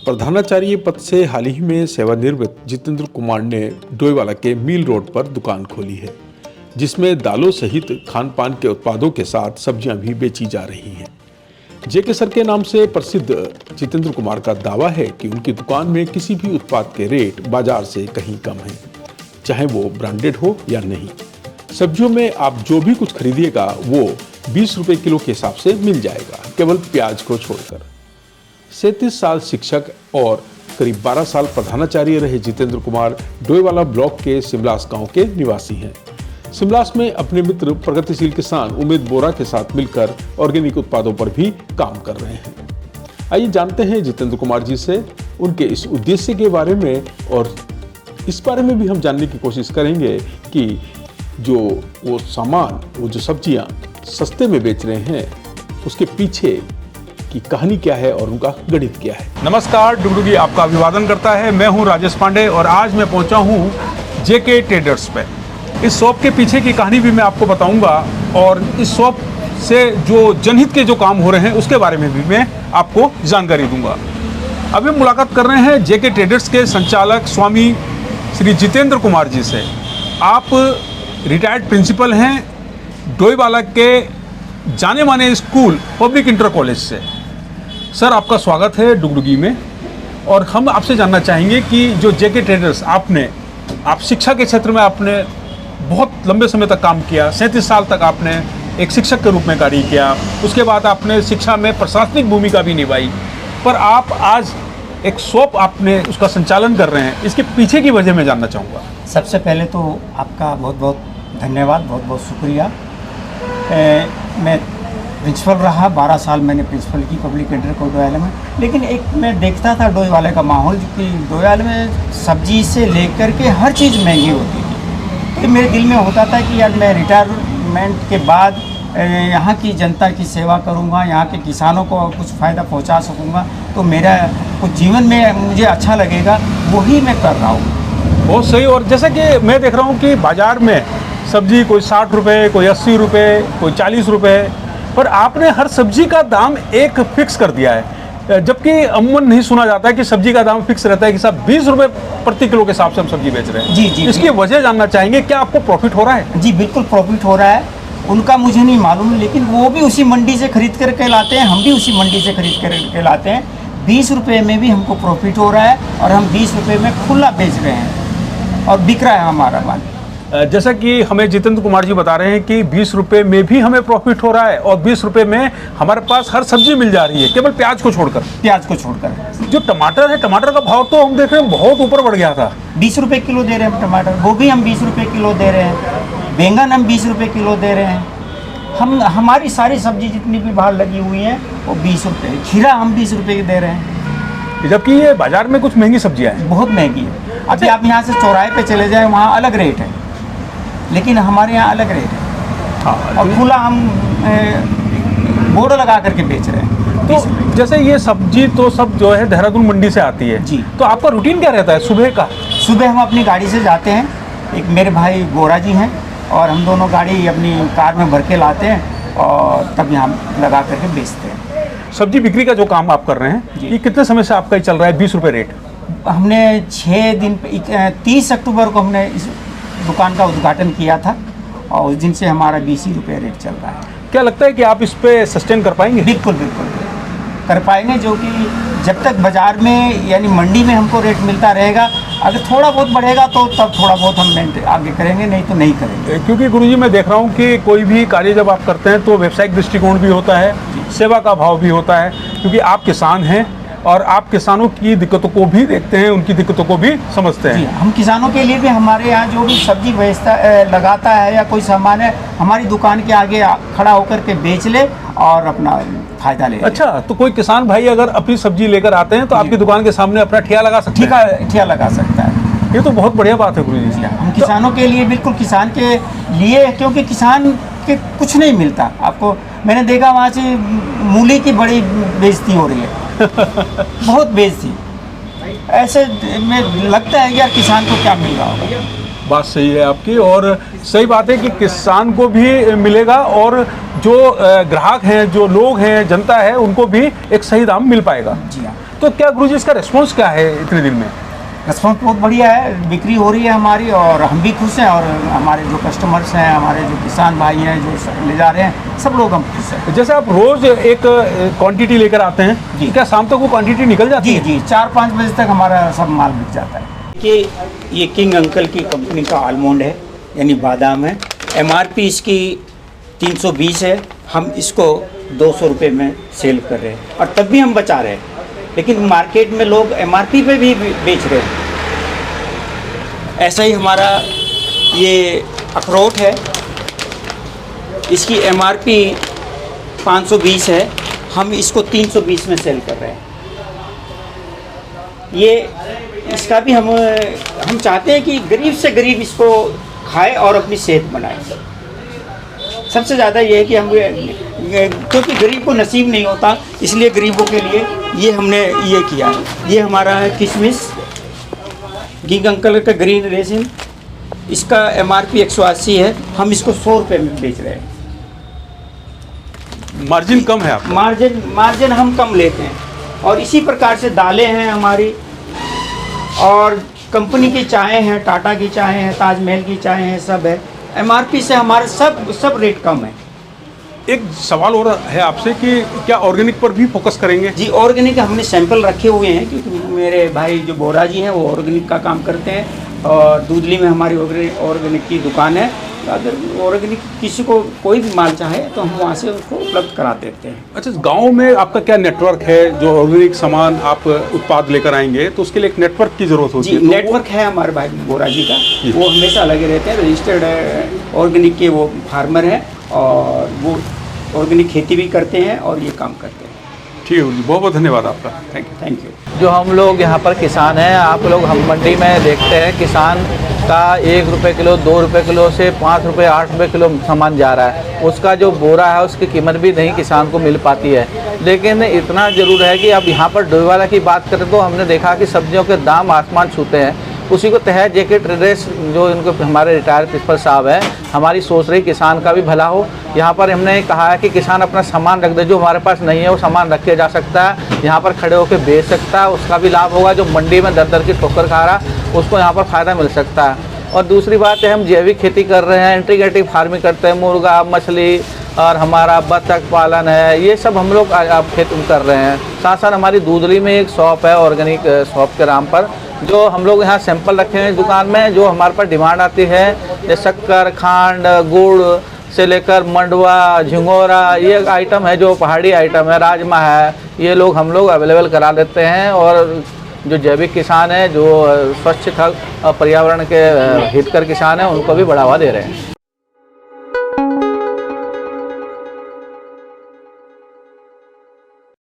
प्रधानाचार्य पद से हाल ही में सेवानिवृत्त जितेंद्र कुमार ने डोईवाला के मिल रोड पर दुकान खोली है, जिसमें दालों सहित खान पान के उत्पादों के साथ सब्जियां भी बेची जा रही हैं। जेके सर के नाम से प्रसिद्ध जितेंद्र कुमार का दावा है कि उनकी दुकान में किसी भी उत्पाद के रेट बाजार से कहीं कम हैं, चाहे वो ब्रांडेड हो या नहीं। सब्जियों में आप जो भी कुछ खरीदिएगा वो 20 रुपए किलो के हिसाब से मिल जाएगा, केवल प्याज को छोड़कर। 37 साल शिक्षक और करीब 12 साल प्रधानाचार्य रहे जितेंद्र कुमार डोईवाला ब्लॉक के सिमलास गांव के निवासी हैं। सिमलास में अपने मित्र प्रगतिशील किसान उमेद बोरा के साथ मिलकर ऑर्गेनिक उत्पादों पर भी काम कर रहे हैं। आइए जानते हैं जितेंद्र कुमार जी से उनके इस उद्देश्य के बारे में, और इस बारे में भी हम जानने की कोशिश करेंगे कि जो वो सामान, वो जो सब्जियां सस्ते में बेच रहे हैं, उसके पीछे की कहानी क्या है और उनका गणित क्या है। नमस्कार, डुगडुगी आपका अभिवादन करता है। मैं हूं राजेश पांडे और आज मैं पहुंचा हूं जेके ट्रेडर्स पे। इस शॉप के पीछे की कहानी भी मैं आपको बताऊंगा और इस शॉप से जो जनहित के जो काम हो रहे हैं उसके बारे में भी मैं आपको जानकारी दूंगा। अभी हम मुलाकात कर रहे हैं जेके ट्रेडर्स के संचालक स्वामी श्री जितेंद्र कुमार जी से। आप रिटायर्ड प्रिंसिपल हैं डोईवाला के जाने माने स्कूल पब्लिक इंटर कॉलेज से। सर, आपका स्वागत है डुगडुगी में। और हम आपसे जानना चाहेंगे कि जो जेके ट्रेडर्स आप शिक्षा के क्षेत्र में आपने बहुत लंबे समय तक काम किया, 37 साल तक आपने एक शिक्षक के रूप में कार्य किया, उसके बाद आपने शिक्षा में प्रशासनिक भूमिका भी निभाई, पर आप आज एक शॉप आपने उसका संचालन कर रहे हैं। इसके पीछे की वजह मैं जानना चाहूँगा। सबसे पहले तो आपका बहुत बहुत धन्यवाद, बहुत बहुत शुक्रिया। मैं प्रिंसिपल रहा, 12 साल मैंने प्रिंसिपल की पब्लिक इंटर को डोईवाला में। लेकिन एक मैं देखता था डोईवाला का माहौल कि डोईवाला में सब्जी से लेकर के हर चीज़ महंगी होती थी। तो मेरे दिल में होता था कि यार मैं रिटायरमेंट के बाद यहाँ की जनता की सेवा करूँगा, यहाँ के किसानों को कुछ फ़ायदा पहुँचा सकूँगा, तो मेरा कुछ जीवन में मुझे अच्छा लगेगा, वही मैं कर रहा हूँ। बहुत सही। और जैसा कि मैं देख रहा हूँ कि बाज़ार में सब्जी कोई 60 रुपये, कोई 80 रुपये, कोई 40 रुपये, पर आपने हर सब्जी का दाम एक फिक्स कर दिया है, जबकि अमूमन नहीं सुना जाता है कि सब्जी का दाम फिक्स रहता है कि साहब 20 रुपये प्रति किलो के हिसाब से हम सब्जी बेच रहे हैं। जी। इसकी वजह जानना चाहेंगे, क्या आपको प्रॉफिट हो रहा है? जी बिल्कुल प्रॉफिट हो रहा है। उनका मुझे नहीं मालूम, लेकिन वो भी उसी मंडी से खरीद करके लाते हैं, हम भी उसी मंडी से खरीद करके लाते हैं। 20 रुपये में भी हमको प्रॉफिट हो रहा है और हम 20 रुपये में खुला बेच रहे हैं और बिक रहा है हमारा माल। जैसा कि हमें जितेंद्र कुमार जी बता रहे हैं कि 20 रुपये में भी हमें प्रॉफिट हो रहा है और 20 रुपये में हमारे पास हर सब्जी मिल जा रही है, केवल प्याज को छोड़कर। जो टमाटर है, टमाटर का भाव तो हम देख रहे हैं बहुत ऊपर बढ़ गया था। 20 रुपये किलो दे रहे हैं हम टमाटर, गोभी हम 20 रुपये किलो दे रहे हैं, बैंगन हम 20 रुपये किलो दे रहे हैं। हमारी सारी सब्जी जितनी भी बाहर लगी हुई है वो 20 रुपये। खीरा हम 20 रुपये दे रहे हैं, जबकि ये बाजार में कुछ महंगी सब्जियाँ हैं, बहुत महंगी है। अभी आप यहाँ से चौराहे पे चले जाए, वहाँ अलग रेट है, लेकिन हमारे यहाँ अलग रेट है। हाँ, और खुला हम बोर्ड लगा करके बेच रहे हैं। तो जैसे ये सब्जी तो सब जो है देहरादून मंडी से आती है जी। तो आपका रूटीन क्या रहता है सुबह का? सुबह हम अपनी गाड़ी से जाते हैं, एक मेरे भाई गोरा जी हैं, और हम दोनों गाड़ी अपनी कार में भर के लाते हैं और तब यहाँ लगा करके बेचते हैं। सब्जी बिक्री का जो काम आप कर रहे हैं, ये कितने समय से आपका ही चल रहा है 20 रुपये रेट? हमने 6 दिन 30 अक्टूबर को हमने इस दुकान का उद्घाटन किया था और उस दिन से हमारा 20 ही रुपये रेट चल रहा है। क्या लगता है कि आप इस पे सस्टेन कर पाएंगे? बिल्कुल कर पाएंगे, जो कि जब तक बाज़ार में यानी मंडी में हमको रेट मिलता रहेगा। अगर थोड़ा बहुत बढ़ेगा तो तब थोड़ा बहुत हम आगे करेंगे, नहीं तो नहीं करेंगे। क्योंकि गुरुजी मैं देख रहा हूँ कि कोई भी कार्य जब आप करते हैं तो व्यावसायिक दृष्टिकोण भी होता है, सेवा का भाव भी होता है, क्योंकि आप किसान हैं और आप किसानों की दिक्कतों को भी देखते हैं, उनकी दिक्कतों को भी समझते हैं। हम किसानों के लिए भी, हमारे यहाँ जो भी सब्जी बेचता लगाता है या कोई सामान है, हमारी दुकान के आगे खड़ा होकर के बेच ले और अपना फायदा ले। अच्छा, तो कोई किसान भाई अगर अपनी सब्जी लेकर आते हैं तो आपकी दुकान के सामने अपना ठिया लगा सकता है? ठिया लगा सकता है। ये तो बहुत बढ़िया बात है गुरुजी। हम किसानों के लिए, बिल्कुल किसान के लिए, क्योंकि किसान के कुछ नहीं मिलता। आपको मैंने देखा वहाँ से मूली की बड़ी बेइज्जती हो रही है बहुत बेइज्जती। ऐसे में लगता है यार किसान को क्या मिल रहा होगा। बात सही है आपकी, और सही बात है कि किसान को भी मिलेगा और जो ग्राहक हैं, जो लोग हैं, जनता है, उनको भी एक सही दाम मिल पाएगा। जी हाँ। तो क्या गुरुजी इसका रिस्पॉन्स क्या है इतने दिन में? रिस्पॉन्स बहुत बढ़िया है, बिक्री हो रही है हमारी और हम भी खुश हैं और हमारे जो कस्टमर्स हैं, हमारे जो किसान भाई हैं जो ले जा रहे हैं, सब लोग हम खुश हैं। जैसे आप रोज एक क्वांटिटी लेकर आते हैं जी। क्या शाम तक वो क्वांटिटी निकल जाती जी है? जी 4-5 बजे तक हमारा सब माल बिक जाता है। कि ये किंग अंकल की कंपनी का आलमंड है, यानी बादाम है। MRP इसकी 320 है, हम इसको 200 रुपये में सेल कर रहे हैं और तब भी हम बचा रहे हैं, लेकिन मार्केट में लोग MRP पे भी बेच रहे हैं। ऐसा ही हमारा ये अखरोट है, इसकी MRP 520 है, हम इसको 320 में सेल कर रहे हैं। ये इसका भी हम चाहते हैं कि गरीब से गरीब इसको खाए और अपनी सेहत बनाए। सबसे ज़्यादा ये है कि हम क्योंकि गरीब को नसीब नहीं होता, इसलिए गरीबों के लिए ये हमने ये किया है। ये हमारा है किशमिश, किंग अंकल का ग्रीन रेसिन, इसका MRP 180 है, हम इसको 100 रुपये में बेच रहे हैं। मार्जिन कम है आप? मार्जिन हम कम लेते हैं। और इसी प्रकार से दालें हैं हमारी, और कंपनी की चाय हैं, टाटा की चाय हैं, ताजमहल की चाय हैं, सब है। MRP से हमारे सब रेट कम है। एक सवाल और है आपसे कि क्या ऑर्गेनिक पर भी फोकस करेंगे? जी, ऑर्गेनिक हमने सैंपल रखे हुए हैं, क्योंकि मेरे भाई जो बोरा जी हैं वो ऑर्गेनिक का काम करते हैं और दूधली में हमारी ऑर्गेनिक की दुकान है। अगर ऑर्गेनिक किसी को कोई भी माल चाहे तो हम वहाँ से उसको उपलब्ध करा देते हैं। अच्छा, गांव में आपका क्या नेटवर्क है? जो ऑर्गेनिक सामान आप उत्पाद लेकर आएंगे तो उसके लिए एक नेटवर्क की जरूरत होती जी, है। तो नेटवर्क है हमारे भाई बोरा जी का, वो हमेशा लगे रहते हैं। रजिस्टर्ड ऑर्गेनिक के वो फार्मर हैं और वो ऑर्गेनिक खेती भी करते हैं और ये काम करते हैं। ठीक है गुरुजी, बहुत बहुत धन्यवाद आपका। Thank you. जो हम लोग यहाँ पर किसान हैं, आप लोग हम मंडी में देखते हैं किसान का 1 रुपये किलो, 2 रुपये किलो से 5 रुपये, 8 रुपये किलो सामान जा रहा है। उसका जो बोरा है उसकी कीमत भी नहीं किसान को मिल पाती है। लेकिन इतना ज़रूर है कि अब यहाँ पर डोईवाला की बात करें तो हमने देखा कि सब्जियों के दाम आसमान छूते हैं। उसी को तहत जेके ट्रेडर्स जो इनको हमारे रिटायर्ड प्रिंसिपल साहब हैं, हमारी सोच रही किसान का भी भला हो। यहाँ पर हमने कहा है कि किसान अपना सामान रख दे, जो हमारे पास नहीं है वो सामान रख के जा सकता है, यहाँ पर खड़े होकर बेच सकता है, उसका भी लाभ होगा। जो मंडी में दर की ठोकर खा रहा उसको यहाँ पर फ़ायदा मिल सकता है। और दूसरी बात है, हम जैविक खेती कर रहे हैं, इंटीग्रेटिव फार्मिंग करते हैं, मुर्गा, मछली और हमारा बतख पालन है, ये सब हम लोग अब खेती कर रहे हैं। साथ साथ हमारी दूधली में एक शॉप है, ऑर्गेनिक शॉप के नाम पर, जो हम लोग यहाँ सैंपल रखे हैं दुकान में। जो हमारे पास डिमांड आती है, जैसे शक्कर, खांड, गुड़ से लेकर मंडवा, झिंगोरा, ये आइटम है जो पहाड़ी आइटम है, राजमा है, ये लोग हम लोग अवेलेबल करा देते हैं। और जो जैविक किसान हैं, जो स्वच्छ पर्यावरण के हितकर किसान हैं, उनको भी बढ़ावा दे रहे हैं।